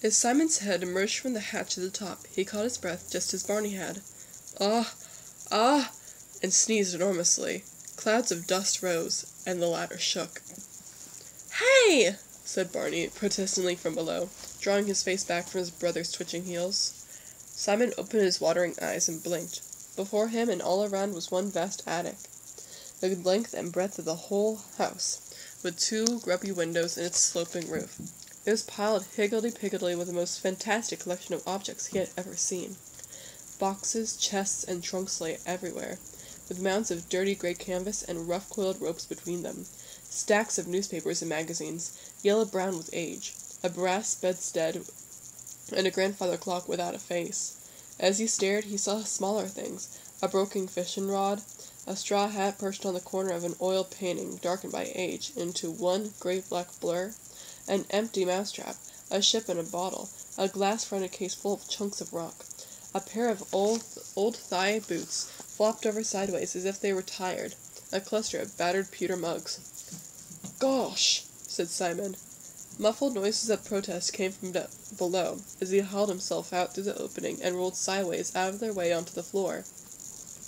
As Simon's head emerged from the hatch at the top, he caught his breath just as Barney had. "Ah! Ah!" and sneezed enormously. Clouds of dust rose, and the ladder shook. "Hey!" said Barney, protestingly from below, drawing his face back from his brother's twitching heels. Simon opened his watering eyes and blinked. Before him and all around was one vast attic, the length and breadth of the whole house, with 2 grubby windows in its sloping roof. It was piled higgledy-piggledy with the most fantastic collection of objects he had ever seen. Boxes, chests, and trunks lay everywhere, with mounds of dirty gray canvas and rough-coiled ropes between them, stacks of newspapers and magazines, yellow-brown with age, a brass bedstead, and a grandfather clock without a face. As he stared, he saw smaller things, a broken fishing rod, a straw hat perched on the corner of an oil painting darkened by age into one great black blur, an empty mousetrap, a ship in a bottle, a glass-fronted case full of chunks of rock. A pair of old thigh boots flopped over sideways as if they were tired, a cluster of battered pewter mugs. "Gosh!" said Simon. Muffled noises of protest came from below as he hauled himself out through the opening and rolled sideways out of their way onto the floor.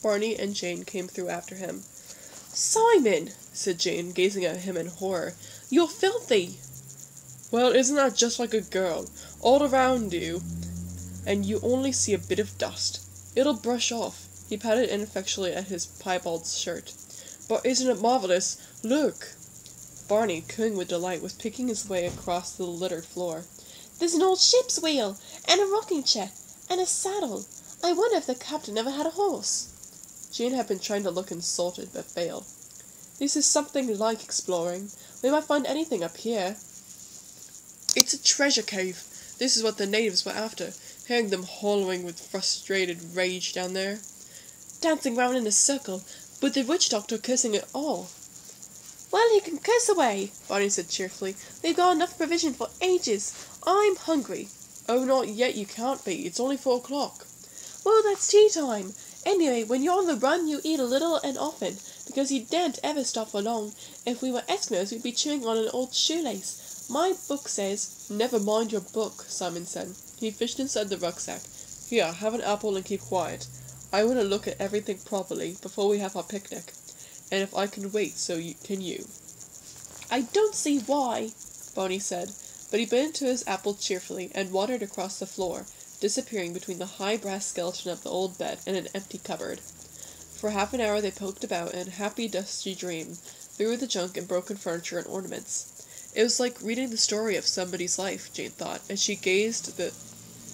Barney and Jane came through after him. "Simon!" said Jane, gazing at him in horror. "You're filthy!" "Well, isn't that just like a girl? All around you, and you only see a bit of dust. It'll brush off." He patted ineffectually at his piebald shirt. "But isn't it marvelous? Look!" Barney, cooing with delight, was picking his way across the littered floor. "There's an old ship's wheel, and a rocking chair, and a saddle. I wonder if the captain ever had a horse." Jane had been trying to look insulted, but failed. "This is something like exploring. We might find anything up here." "It's a treasure cave. This is what the natives were after, hearing them hollowing with frustrated rage down there. Dancing round in a circle, with the witch doctor cursing it all." "Well, he can curse away," Barney said cheerfully. "We've got enough provision for ages. I'm hungry." "Oh, not yet, you can't be. It's only 4 o'clock. "Well, that's tea time. Anyway, when you're on the run, you eat a little and often, because you daren't ever stop for long. If we were Eskimos, we'd be chewing on an old shoelace. My book says—" "Never mind your book," Simon said. He fished inside the rucksack. "Here, have an apple and keep quiet. I want to look at everything properly before we have our picnic. And if I can wait, so can you." "I don't see why," Barney said, but he bit into his apple cheerfully and wandered across the floor, disappearing between the high brass skeleton of the old bed and an empty cupboard. For half an hour they poked about in a happy, dusty dream, through the junk and broken furniture and ornaments. It was like reading the story of somebody's life, Jane thought, as she gazed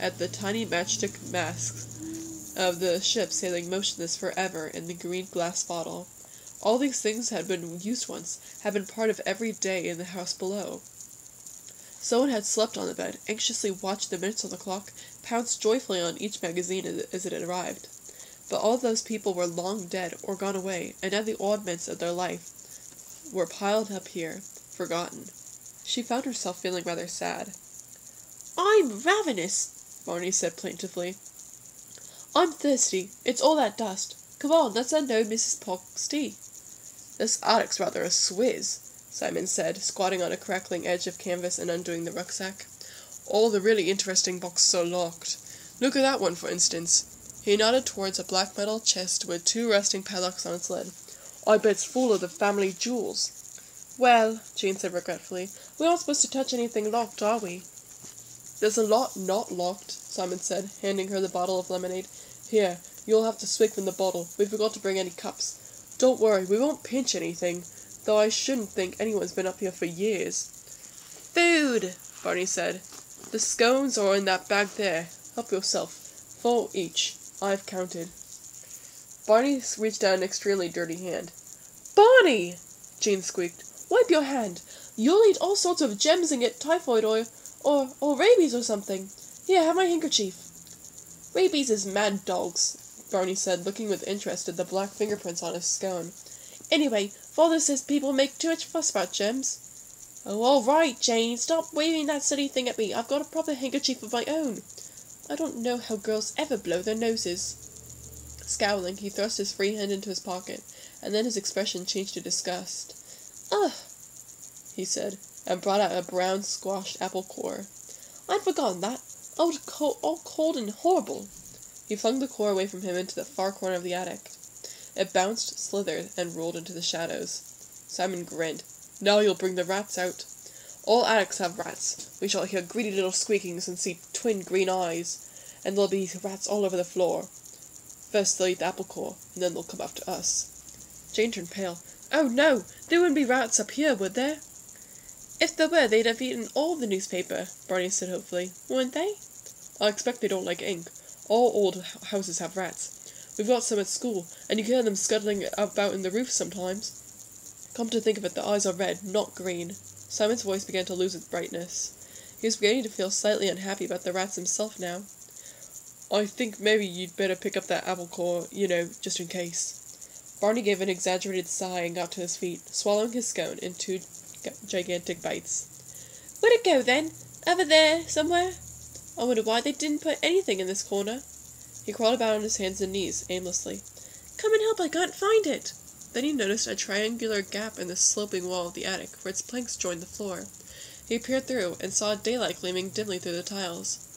at the tiny matchstick masks of the ship sailing motionless forever in the green glass bottle. All these things had been used once, had been part of every day in the house below. Someone had slept on the bed, anxiously watched the minutes on the clock, pounced joyfully on each magazine as it arrived. But all those people were long dead or gone away, and now the oddments of their life were piled up here, forgotten. She found herself feeling rather sad. "I'm ravenous," Barney said plaintively. "I'm thirsty. It's all that dust. Come on, let's unload Mrs. Pock's tea." "This attic's rather a swizz," Simon said, squatting on a crackling edge of canvas and undoing the rucksack. "All the really interesting boxes are locked. Look at that one, for instance." He nodded towards a black metal chest with 2 rusting padlocks on its lid. "I bet it's full of the family jewels." "Well," Jane said regretfully, "we aren't supposed to touch anything locked, are we?" "There's a lot not locked," Simon said, handing her the bottle of lemonade. "Here, you'll have to swig from the bottle. We forgot to bring any cups. Don't worry, we won't pinch anything, though I shouldn't think anyone's been up here for years." "Food," Barney said. "The scones are in that bag there. Help yourself. 4 each. I've counted." Barney reached out an extremely dirty hand. "Barney!" Jane squeaked. "Wipe your hand. You'll eat all sorts of gems and get typhoid or rabies or something. Here, have my handkerchief." "Rabies is mad dogs," Barney said, looking with interest at the black fingerprints on his scone. "Anyway, Father says people make too much fuss about gems." "Oh, all right, Jane. Stop waving that silly thing at me. I've got a proper handkerchief of my own. I don't know how girls ever blow their noses." Scowling, he thrust his free hand into his pocket, and then his expression changed to disgust. "Ugh," he said, and brought out a brown squashed apple core. I'd forgotten that. All cold and horrible. He flung the core away from him into the far corner of the attic. It bounced, slithered, and rolled into the shadows. Simon grinned. Now you'll bring the rats out. All attics have rats. We shall hear greedy little squeakings and see twin green eyes, and there'll be rats all over the floor. First they'll eat the apple core, and then they'll come after us. Jane turned pale. Oh no, there wouldn't be rats up here, would there? If there were, they'd have eaten all the newspaper, Barney said hopefully. Wouldn't they? I expect they don't like ink. All old houses have rats. We've got some at school, and you can hear them scuttling about in the roof sometimes. Come to think of it, the eyes are red, not green. Simon's voice began to lose its brightness. He was beginning to feel slightly unhappy about the rats himself now. I think maybe you'd better pick up that apple core, just in case. Barney gave an exaggerated sigh and got to his feet, swallowing his scone in 2 gigantic bites. Where'd it go, then? Over there, somewhere? I wonder why they didn't put anything in this corner. He crawled about on his hands and knees, aimlessly. Come and help, I can't find it. Then he noticed a triangular gap in the sloping wall of the attic, where its planks joined the floor. He peered through, and saw daylight gleaming dimly through the tiles.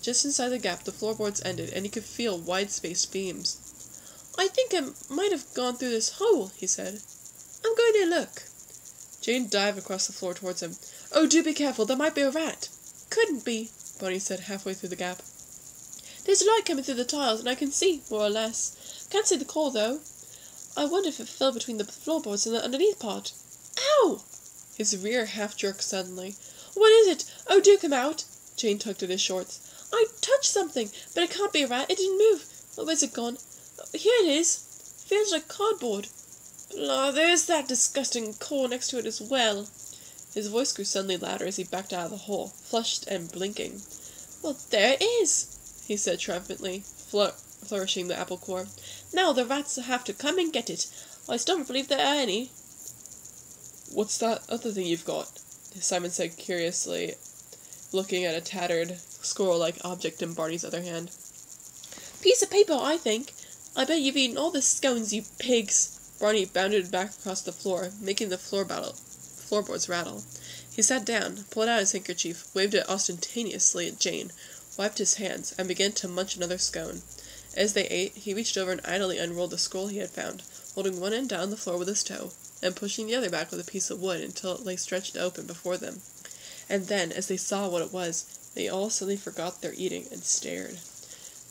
Just inside the gap, the floorboards ended, and he could feel wide-spaced beams. I think it might have gone through this hole, he said. I'm going to look. Jane dived across the floor towards him. Oh, do be careful, there might be a rat. Couldn't be, Barney said halfway through the gap. There's light coming through the tiles, and I can see, more or less. Can't see the core, though. I wonder if it fell between the floorboards and the underneath part. Ow! His rear half jerked suddenly. What is it? Oh, do come out! Jane tugged at his shorts. I touched something, but it can't be a rat. It didn't move. Oh, where's it gone? Here it is. Feels like cardboard. Oh, there's that disgusting core next to it as well. His voice grew suddenly louder as he backed out of the hole, flushed and blinking. Well, there it is, he said triumphantly, flourishing the apple core. Now the rats have to come and get it. I still don't believe there are any. What's that other thing you've got? Simon said curiously, looking at a tattered, squirrel-like object in Barney's other hand. Piece of paper, I think. I bet you've eaten all the scones, you pigs. Barney bounded back across the floor, making the floorboards rattle. He sat down, pulled out his handkerchief, waved it ostentatiously at Jane, wiped his hands, and began to munch another scone. As they ate, he reached over and idly unrolled the scroll he had found, holding one end down the floor with his toe, and pushing the other back with a piece of wood until it lay stretched open before them. And then, as they saw what it was, they all suddenly forgot their eating and stared.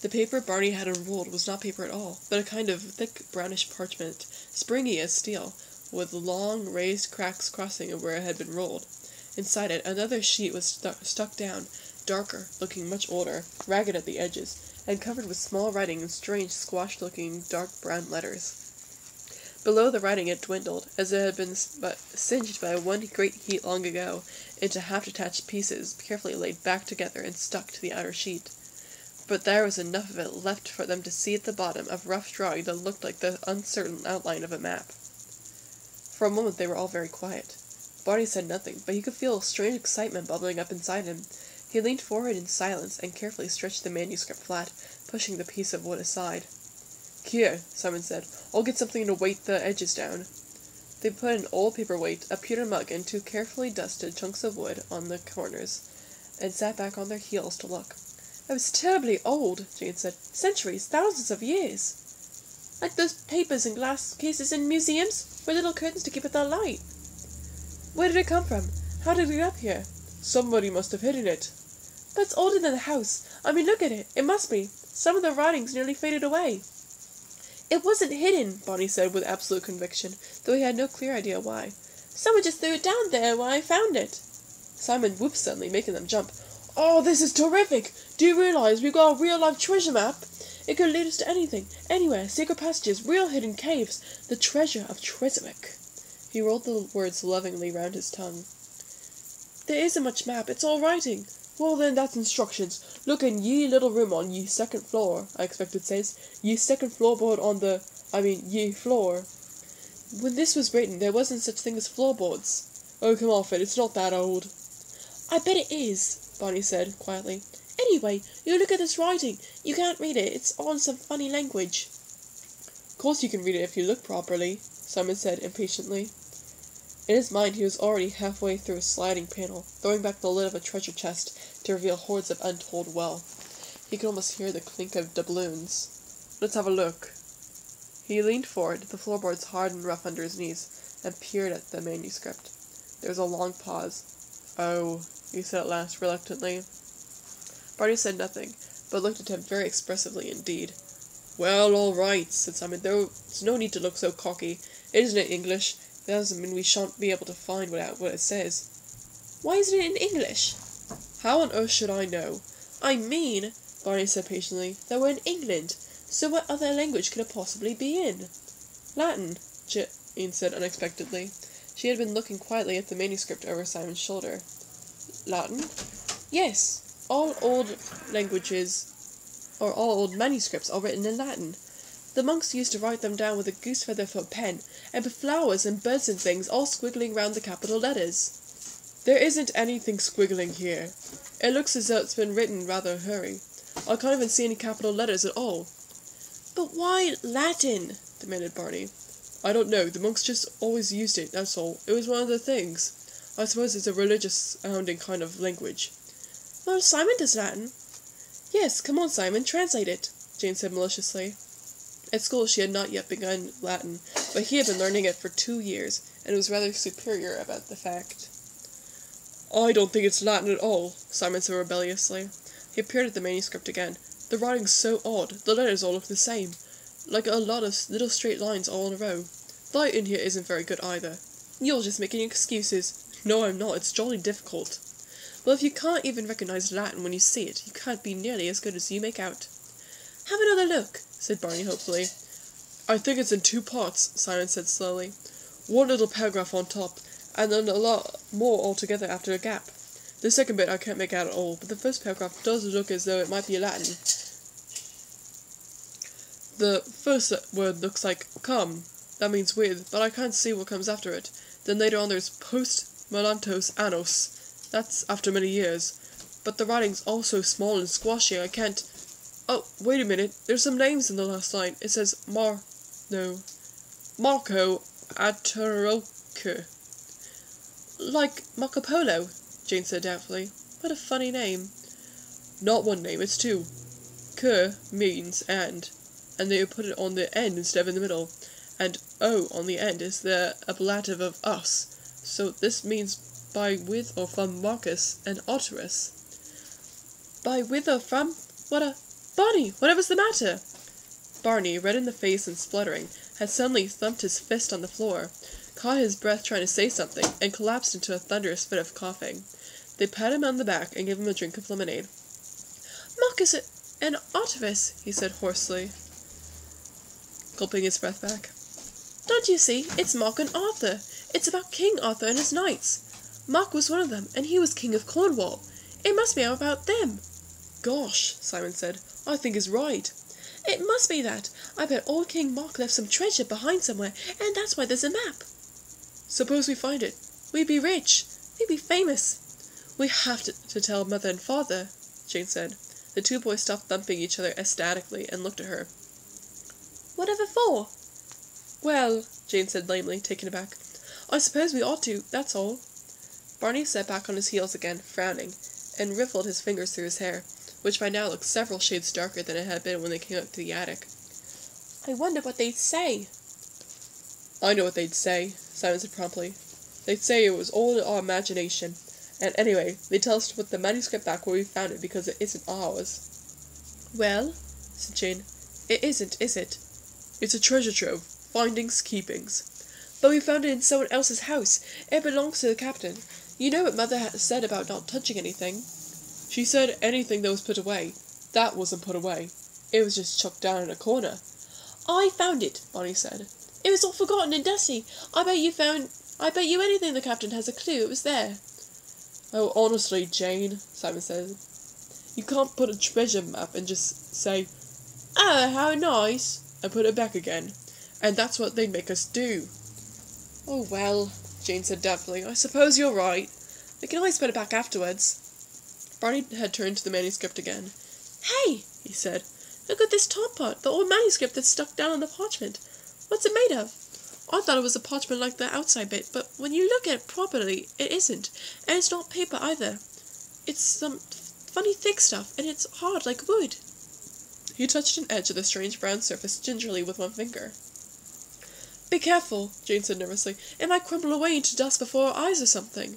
The paper Barney had unrolled was not paper at all, but a kind of thick brownish parchment, springy as steel, with long raised cracks crossing it where it had been rolled. Inside it, another sheet was stuck down, darker, looking much older, ragged at the edges, and covered with small writing in strange, squashed-looking, dark brown letters. Below the writing it dwindled, as it had been singed by one great heat long ago, into half-detached pieces, carefully laid back together and stuck to the outer sheet. But there was enough of it left for them to see at the bottom a rough drawing that looked like the uncertain outline of a map. For a moment they were all very quiet. Barney said nothing, but he could feel a strange excitement bubbling up inside him. He leaned forward in silence and carefully stretched the manuscript flat, pushing the piece of wood aside. Here, Simon said, I'll get something to weight the edges down. They put an old paper weight, a pewter mug, and 2 carefully dusted chunks of wood on the corners, and sat back on their heels to look. It was terribly old, Jane said. Centuries, thousands of years. Like those papers in glass cases in museums, with little curtains to keep out the light. Where did it come from? How did it get up here? Somebody must have hidden it. But it's older than the house. I mean, look at it. It must be. Some of the writing's nearly faded away. It wasn't hidden, Barney said with absolute conviction, though he had no clear idea why. Someone just threw it down there when I found it. Simon whooped suddenly, making them jump. Oh, this is terrific! Do you realize we've got a real-life treasure map? It could lead us to anything, anywhere, secret passages, real hidden caves, the treasure of Treswick. He rolled the words lovingly round his tongue. There isn't much map, it's all writing. Well then, that's instructions. Look in ye little room on ye second floor, I expect it says. Ye second floorboard on ye floor. When this was written, there wasn't such thing as floorboards. Oh, come off it, it's not that old. I bet it is, Barney said, quietly. Anyway, you look at this writing. You can't read it, it's all in some funny language. Of course you can read it if you look properly, Simon said impatiently. In his mind he was already halfway through a sliding panel, throwing back the lid of a treasure chest, to reveal hoards of untold wealth. He could almost hear the clink of doubloons. "Let's have a look." He leaned forward, the floorboards hard and rough under his knees, and peered at the manuscript. There was a long pause. "Oh," he said at last, reluctantly. Barney said nothing, but looked at him very expressively indeed. "Well, all right," said Simon. "There's no need to look so cocky. It isn't in English. It doesn't mean we shan't be able to find what it says." "Why isn't it in English?" "How on earth should I know?" "I mean," Barney said patiently, "that we're in England, so what other language could it possibly be in?" "Latin," Jane said unexpectedly. She had been looking quietly at the manuscript over Simon's shoulder. "Latin?" "Yes. All old manuscripts are written in Latin. The monks used to write them down with a goose-feather for a pen, and with flowers and birds and things all squiggling round the capital letters." "There isn't anything squiggling here. It looks as though it's been written rather in a hurry. I can't even see any capital letters at all." "But why Latin?" demanded Barney. "I don't know. The monks just always used it, that's all. It was one of the things. I suppose it's a religious-sounding kind of language." "Well, Simon does Latin." "Yes, come on, Simon, translate it," Jane said maliciously. At school she had not yet begun Latin, but he had been learning it for 2 years, and was rather superior about the fact. "I don't think it's Latin at all," Simon said rebelliously. He peered at the manuscript again. "The writing's so odd. The letters all look the same, like a lot of little straight lines all in a row. The light in here isn't very good either." "You're just making excuses." "No, I'm not. It's jolly difficult." "Well, if you can't even recognize Latin when you see it, you can't be nearly as good as you make out." "Have another look," said Barney hopefully. "I think it's in 2 parts," Simon said slowly. "One little paragraph on top, and then a lot more altogether after a gap. The second bit I can't make out at all, but the first paragraph does look as though it might be Latin. The first word looks like come, that means with, but I can't see what comes after it. Then later on there's post melantos annos, that's after many years, but the writing's all so small and squashy I can't... Oh, wait a minute, there's some names in the last line. It says Marco Ataroke. "Like Marco Polo," Jane said doubtfully. "What a funny name." "Not one name, it's 2. Cur means and they put it on the end instead of in the middle, and O on the end is the ablative of us, so this means by, with, or from Marcus and Otterus." "By, with, or from? Barney, whatever's the matter?" Barney, red in the face and spluttering, had suddenly thumped his fist on the floor, caught his breath trying to say something, and collapsed into a thunderous fit of coughing. They patted him on the back and gave him a drink of lemonade. "Marcus and Otterus," he said hoarsely, gulping his breath back. "Don't you see? It's Mark and Arthur. It's about King Arthur and his knights. Mark was one of them, and he was King of Cornwall. It must be about them." "Gosh," Simon said, "I think he's right." "It must be that. I bet old King Mark left some treasure behind somewhere, and that's why there's a map." "Suppose we find it." "We'd be rich. We'd be famous." "We have to tell Mother and Father," Jane said. The 2 boys stopped thumping each other ecstatically and looked at her. "Whatever for?" "Well," Jane said lamely, taken aback, "I suppose we ought to, that's all." Barney sat back on his heels again, frowning, and riffled his fingers through his hair, which by now looked several shades darker than it had been when they came up to the attic. "I wonder what they'd say." "I know what they'd say," Simon said promptly. "They'd say it was all our imagination, and anyway, they'd tell us to put the manuscript back where we found it because it isn't ours." "Well," said Jane, "it isn't, is it?" "It's a treasure trove. Findings, keepings." "But we found it in someone else's house. It belongs to the captain. You know what Mother said about not touching anything." "She said anything that was put away. That wasn't put away. It was just chucked down in a corner." "I found it," Barney said. "It was all forgotten and dusty. I bet you anything the captain has a clue it was there." "Oh, honestly, Jane," Simon said, "you can't put a treasure map and just say, 'Oh, how nice,' and put it back again. And that's what they'd make us do." "Oh, well," Jane said doubtfully, "I suppose you're right. We can always put it back afterwards." Barney had turned to the manuscript again. "Hey," he said, "look at this top part, the old manuscript that's stuck down on the parchment. What's it made of?" "I thought it was a parchment like the outside bit, but when you look at it properly, it isn't, and it's not paper either. It's funny thick stuff, and it's hard like wood. He touched an edge of the strange brown surface gingerly with one finger. Be careful, Jane said nervously. It might crumble away into dust before our eyes or something.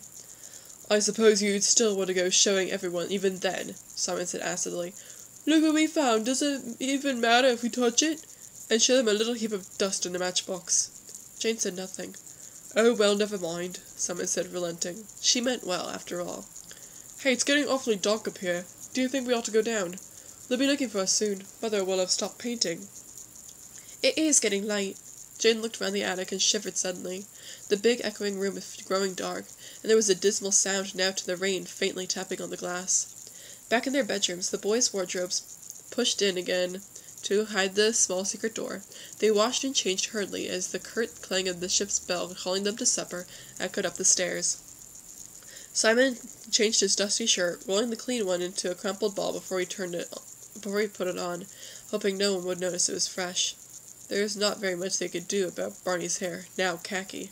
I suppose you'd still want to go showing everyone even then, Simon said acidly. Look what we found. Does it even matter if we touch it? And show them a little heap of dust in a matchbox. Jane said nothing. Oh, well, never mind, Simon said, relenting. She meant well, after all. Hey, it's getting awfully dark up here. Do you think we ought to go down? They'll be looking for us soon. Mother will have stopped painting. It is getting late. Jane looked round the attic and shivered suddenly. The big echoing room was growing dark, and there was a dismal sound now to the rain faintly tapping on the glass. Back in their bedrooms, the boys' wardrobes pushed in again to hide the small secret door. They washed and changed hurriedly as the curt clang of the ship's bell calling them to supper echoed up the stairs. Simon changed his dusty shirt, rolling the clean one into a crumpled ball before he put it on, hoping no one would notice it was fresh. There was not very much they could do about Barney's hair, now khaki.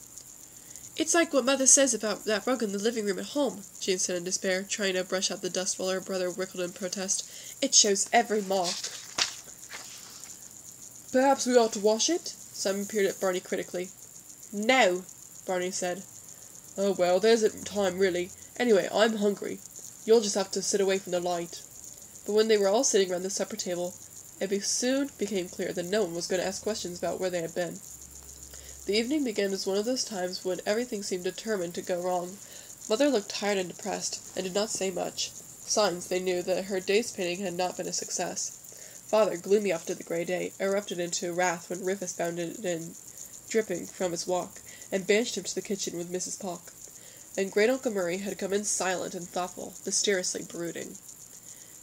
It's like what Mother says about that rug in the living room at home, Jane said in despair, trying to brush out the dust while her brother wriggled in protest. It shows every mark. Perhaps we ought to wash it? Simon peered at Barney critically. No, Barney said. Oh well, there's a time really. Anyway, I'm hungry. You'll just have to sit away from the light. But when they were all sitting round the supper table, it soon became clear that no one was going to ask questions about where they had been. The evening began as one of those times when everything seemed determined to go wrong. Mother looked tired and depressed, and did not say much. Signs, they knew, that her day's painting had not been a success. Father, gloomy after the grey day, erupted into wrath when Rufus bounded in, dripping from his walk, and banished him to the kitchen with Mrs. Pock. And great Uncle Murray had come in silent and thoughtful, mysteriously brooding.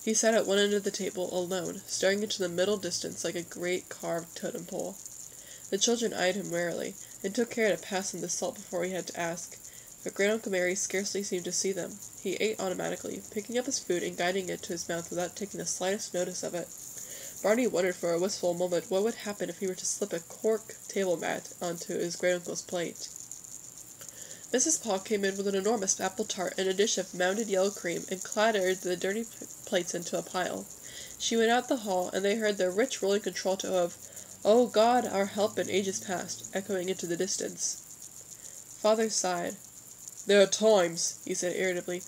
He sat at one end of the table, alone, staring into the middle distance like a great carved totem pole. The children eyed him warily, and took care to pass him the salt before he had to ask, but great Uncle Mary scarcely seemed to see them. He ate automatically, picking up his food and guiding it to his mouth without taking the slightest notice of it. Barney wondered for a wistful moment what would happen if he were to slip a cork table mat onto his great-uncle's plate. Mrs. Pock came in with an enormous apple tart and a dish of mounded yellow cream, and clattered the dirty plates into a pile. She went out the hall, and they heard the rich rolling contralto of "Oh God, our help in ages past," echoing into the distance. Father sighed. There are times, he said irritably,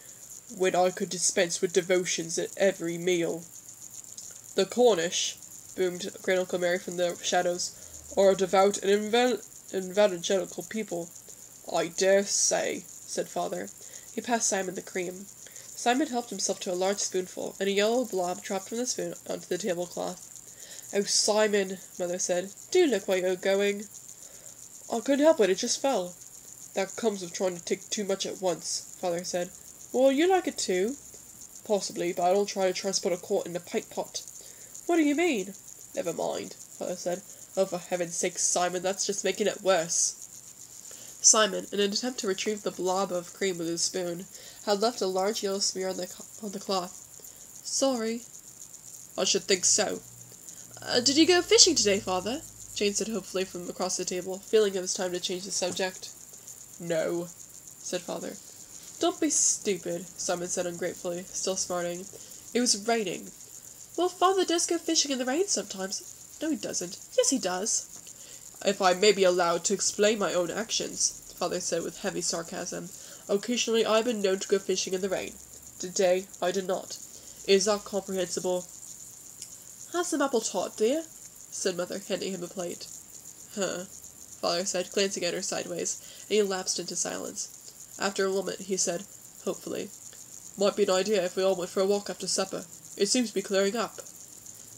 when I could dispense with devotions at every meal. The Cornish, boomed Great Uncle Mary from the shadows, are a devout and evangelical people. I dare say, said Father. He passed Simon the cream. Simon helped himself to a large spoonful, and a yellow blob dropped from the spoon onto the tablecloth. "Oh, Simon," Mother said, "do look where you're going." "I couldn't help it just fell." "That comes of trying to take too much at once," Father said. "Well, you like it too." "Possibly, but I don't try to transport a quart in a pint pot." "What do you mean?" "Never mind," Father said. "Oh, for heaven's sake, Simon, that's just making it worse." Simon, in an attempt to retrieve the blob of cream with his spoon, had left a large yellow smear on the cloth. "Sorry." "I should think so." Did you go fishing today, Father?" Jane said hopefully from across the table, feeling it was time to change the subject. "No," said Father. "Don't be stupid," Simon said ungratefully, still smarting. "It was raining." "Well, Father does go fishing in the rain sometimes." "No, he doesn't." "Yes, he does." "If I may be allowed to explain my own actions," Father said with heavy sarcasm, "occasionally I have been known to go fishing in the rain. Today I did not. Is that comprehensible?" "Have some apple tart, dear," said Mother, handing him a plate. "Huh," Father said, glancing at her sideways, and he lapsed into silence. After a moment he said, hopefully, "Might be an idea if we all went for a walk after supper. It seems to be clearing up."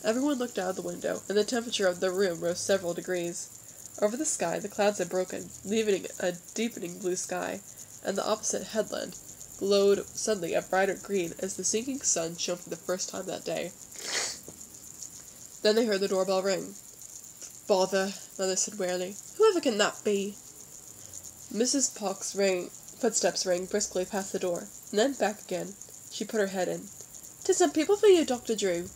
Everyone looked out of the window, and the temperature of the room rose several degrees. Over the sky the clouds had broken, leaving a deepening blue sky, and the opposite headland glowed suddenly a brighter green as the sinking sun shone for the first time that day. Then they heard the doorbell ring. "Bother," Mother said wearily. "Whoever can that be?" Mrs. Pock's footsteps rang briskly past the door, and then back again. She put her head in. "'Tis some people for you, Dr. Drew."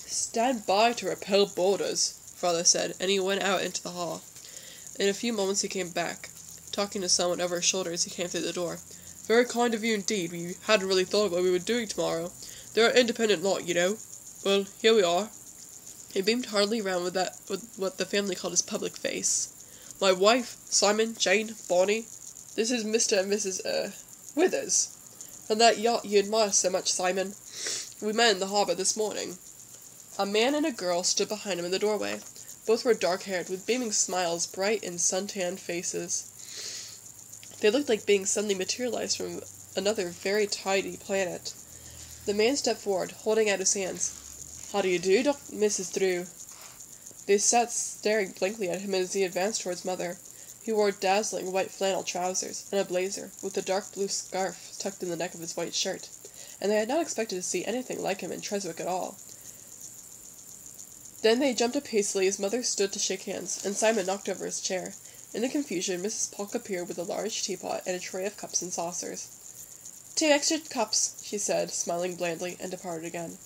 "Stand by to repel boarders," Father said, and he went out into the hall. In a few moments he came back, talking to someone over his shoulder as he came through the door. "Very kind of you indeed. We hadn't really thought of what we were doing tomorrow. They're an independent lot, you know. Well, here we are." He beamed heartily round with what the family called his public face. "My wife, Simon, Jane, Bonnie. This is Mr. and Mrs. Withers. And that yacht you admire so much, Simon. We met in the harbour this morning." A man and a girl stood behind him in the doorway. Both were dark-haired, with beaming smiles, bright and sun-tanned faces. They looked like beings suddenly materialized from another very tidy planet. The man stepped forward, holding out his hands. "How do you do, Mrs. Drew?" They sat staring blankly at him as he advanced towards Mother. He wore dazzling white flannel trousers and a blazer, with a dark blue scarf tucked in the neck of his white shirt, and they had not expected to see anything like him in Treswick at all. Then they jumped up hastily as Mother stood to shake hands, and Simon knocked over his chair. In the confusion, Mrs. Polk appeared with a large teapot and a tray of cups and saucers. "2 extra cups," she said, smiling blandly, and departed again.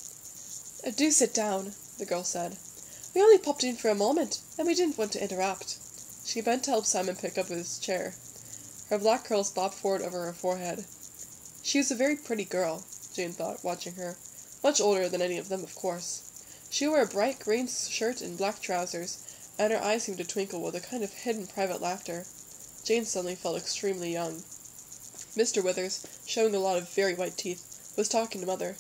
"Do sit down," the girl said. "We only popped in for a moment, and we didn't want to interrupt." She bent to help Simon pick up his chair. Her black curls bobbed forward over her forehead. She was a very pretty girl, Jane thought, watching her. Much older than any of them, of course. She wore a bright green shirt and black trousers, and her eyes seemed to twinkle with a kind of hidden private laughter. Jane suddenly felt extremely young. Mr. Withers, showing a lot of very white teeth, was talking to Mother.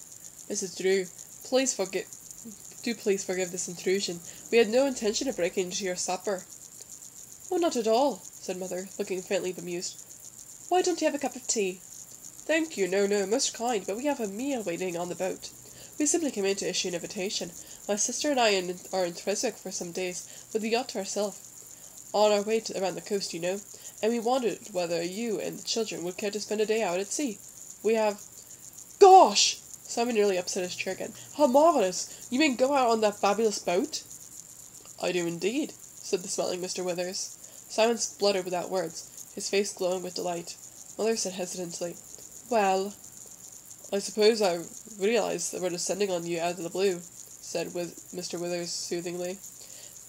"Mrs. Drew, please forgive this intrusion. We had no intention of breaking into your supper." "Oh, not at all," said Mother, looking faintly bemused. "Why don't you have a cup of tea?" "Thank you, no, most kind, but we have a meal waiting on the boat. We simply came in to issue an invitation. My sister and I are in Treswick for some days, with the yacht to ourselves, on our way around the coast, you know, and we wondered whether you and the children would care to spend a day out at sea. We have—" "Gosh!" Simon nearly upset his chair again. "How marvellous! You mean go out on that fabulous boat?" "I do indeed," said the smiling Mr. Withers. Simon spluttered without words, his face glowing with delight. Mother said hesitantly, "Well, I suppose I realize that we're descending on you out of the blue," said Mr. Withers soothingly.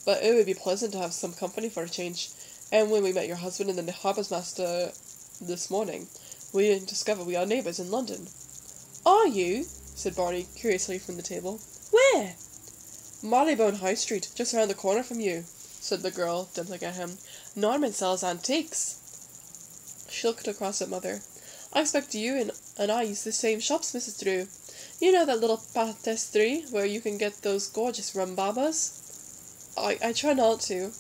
"But it would be pleasant to have some company for a change, and when we met your husband and the harbour's master this morning, we discovered we are neighbours in London." "Are you?" said Barney, curiously from the table. "Where?" "Marylebone High Street, just round the corner from you," said the girl, dimpling at him. "Norman sells antiques." She looked across at Mother. "I expect you and I use the same shops, Mrs. Drew. You know that little patisserie where you can get those gorgeous rumbabas?" I try not to,"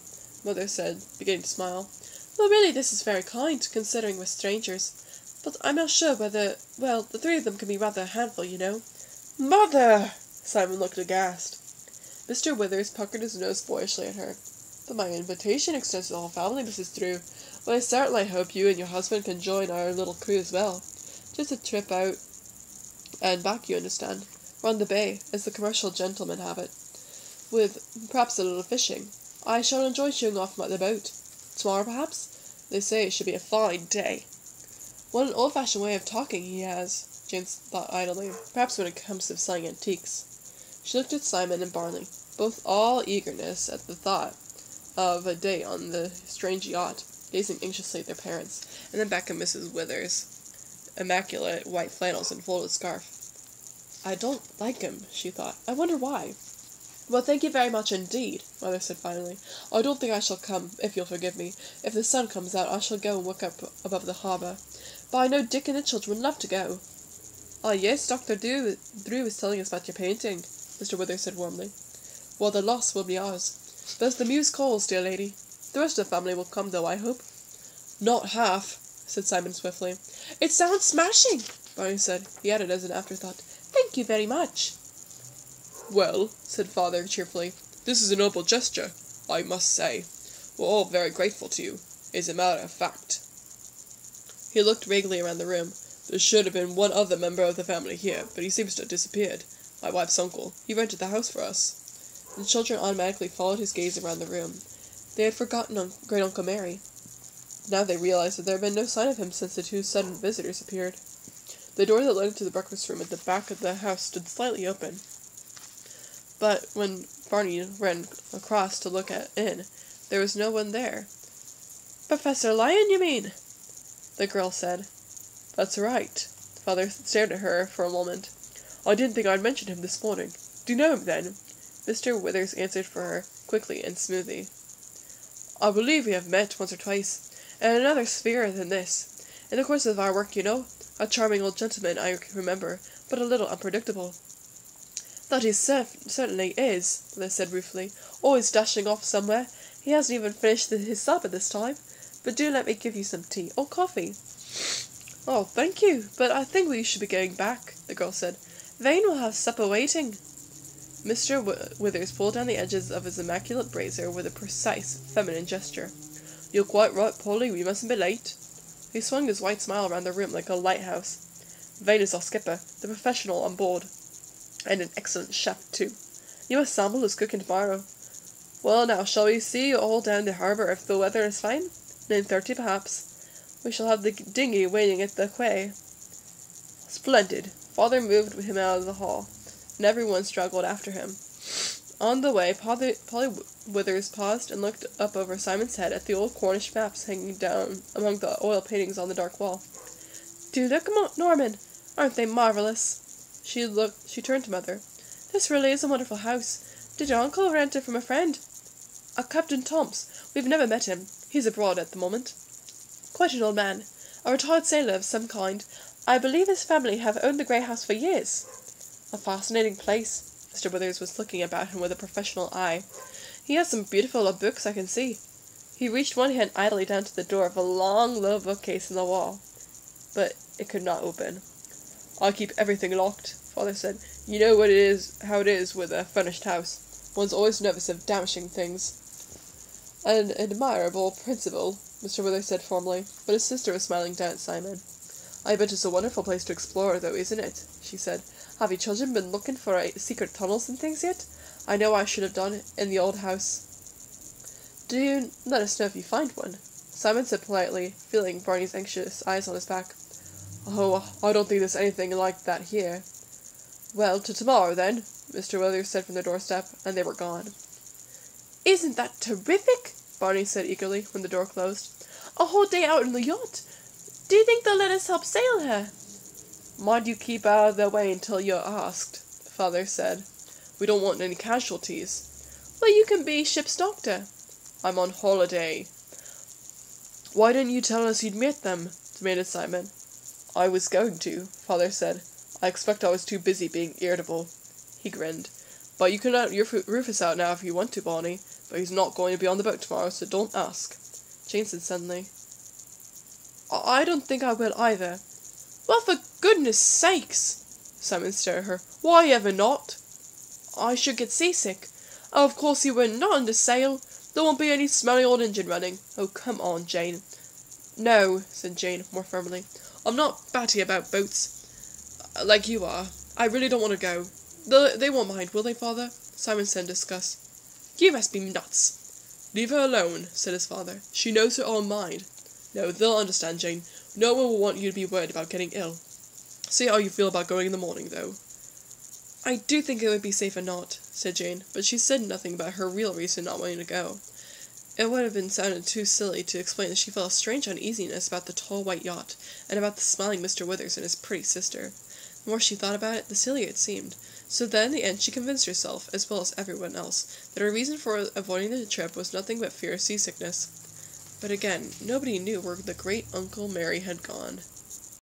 Mother said, beginning to smile. "Well, really, this is very kind, considering we're strangers. But I'm not sure whether, well, the 3 of them can be rather a handful, you know." "Mother!" Simon looked aghast. Mr. Withers puckered his nose boyishly at her. "But my invitation extends to the whole family, Mrs. Drew. But I certainly hope you and your husband can join our little crew as well. Just a trip out and back, you understand, round the bay, as the commercial gentlemen have it, with perhaps a little fishing. I shall enjoy showing off the boat. Tomorrow, perhaps? They say it should be a fine day." "What an old-fashioned way of talking he has," Jane thought idly, "perhaps when it comes to selling antiques." She looked at Simon and Barney, both all eagerness at the thought of a day on the strange yacht, gazing anxiously at their parents, and then back at Mrs. Withers, immaculate white flannels and folded scarf. "I don't like him," she thought. "I wonder why." "Well, thank you very much indeed," Mother said finally. "I don't think I shall come, if you'll forgive me. If the sun comes out, I shall go and look up above the harbour. But I know Dick and the children would love to go." "Ah, yes, Dr. Drew was telling us about your painting," Mr. Withers said warmly. "Well, the loss will be ours. But as the muse calls, dear lady. The rest of the family will come, though, I hope." "Not half," said Simon swiftly. "It sounds smashing," Barney said. He added as an afterthought, "Thank you very much." "Well," said Father cheerfully, "this is a noble gesture, I must say. We're all very grateful to you, as a matter of fact." He looked vaguely around the room. "There should have been one other member of the family here, but he seems to have disappeared. My wife's uncle. He rented the house for us." The children automatically followed his gaze around the room. They had forgotten Great-Uncle Mary. Now they realized that there had been no sign of him since the 2 sudden visitors appeared. The door that led into the breakfast room at the back of the house stood slightly open. But when Barney ran across to look in, there was no one there. "Professor Lyon, you mean?" the girl said. "That's right." Father stared at her for a moment. I didn't think I'd mention him this morning. Do you know him, then?" Mr. Withers answered for her, quickly and smoothly. "I believe we have met once or twice, in another sphere than this. In the course of our work, you know. A charming old gentleman, I remember, but a little unpredictable." "That he certainly is," Liz said ruefully, "always dashing off somewhere. He hasn't even finished his supper this time. But do let me give you some tea, or coffee." "Oh, thank you, but I think we should be going back," the girl said. "Vane will have supper waiting." Mr. Withers pulled down the edges of his immaculate brazier with a precise, feminine gesture. "You're quite right, Polly, we mustn't be late." He swung his white smile around the room like a lighthouse. "Vane is our skipper, the professional on board, and an excellent chef, too. You must sample his cooking tomorrow. Well, now, shall we see you all down the harbour if the weather is fine? 9:30, perhaps. We shall have the dinghy waiting at the quay." "Splendid." Father moved him out of the hall, and everyone straggled after him. On the way, Polly Withers paused and looked up over Simon's head at the old Cornish maps hanging down among the oil paintings on the dark wall. "Do look, Norman! Aren't they marvellous?" She turned to Mother. "This really is a wonderful house. Did your uncle rent it from a friend?" "A Captain Tomps. We've never met him. He's abroad at the moment." "Quite an old man. A retired sailor of some kind. I believe his family have owned the grey house for years." "A fascinating place." Mr. Withers was looking about him with a professional eye. "He has some beautiful old books, I can see." He reached one hand idly down to the door of a long, low bookcase in the wall, but it could not open. "I keep everything locked," Father said. "You know how it is with a furnished house. One's always nervous of damaging things." "An admirable principle," Mr. Withers said formally, but his sister was smiling down at Simon. "I bet it's a wonderful place to explore, though, isn't it?" she said. "Have you children been looking for secret tunnels and things yet? I know I should have done in the old house." "Do let us know if you find one," Simon said politely, feeling Barney's anxious eyes on his back. "Oh, I don't think there's anything like that here." "Well, to tomorrow, then," Mr. Withers said from the doorstep, and they were gone. "Isn't that terrific?" Barney said eagerly, when the door closed. "A whole day out on the yacht! Do you think they'll let us help sail her?" "Mind you keep out of their way until you're asked," Father said. "We don't want any casualties." "Well, you can be ship's doctor." "I'm on holiday." "Why didn't you tell us you'd met them?" demanded Simon. "I was going to," Father said. "I expect I was too busy being irritable." He grinned. "But you can let your Rufus out now if you want to, Barney. But he's not going to be on the boat tomorrow, so don't ask." Jane said suddenly. "I don't think I will either." "Well, for goodness sakes!" Simon stared at her. "Why ever not?" "I should get seasick." "Oh, of course you wouldn't. Not under sail. There won't be any smelly old engine running. Oh, come on, Jane." "No," said Jane, more firmly. "I'm not batty about boats, like you are. I really don't want to go." They won't mind, will they, Father?" Simon said in disgust. "You must be nuts." "Leave her alone," said his father. "She knows her own mind. No, they'll understand, Jane. No one will want you to be worried about getting ill. See how you feel about going in the morning, though." "I do think it would be safer not," said Jane, but she said nothing about her real reason not wanting to go. It would have been sounded too silly to explain that she felt a strange uneasiness about the tall white yacht, and about the smiling Mr. Withers and his pretty sister. The more she thought about it, the sillier it seemed. So then in the end she convinced herself, as well as everyone else, that her reason for avoiding the trip was nothing but fear of seasickness. But again, nobody knew where the great Uncle Mary had gone.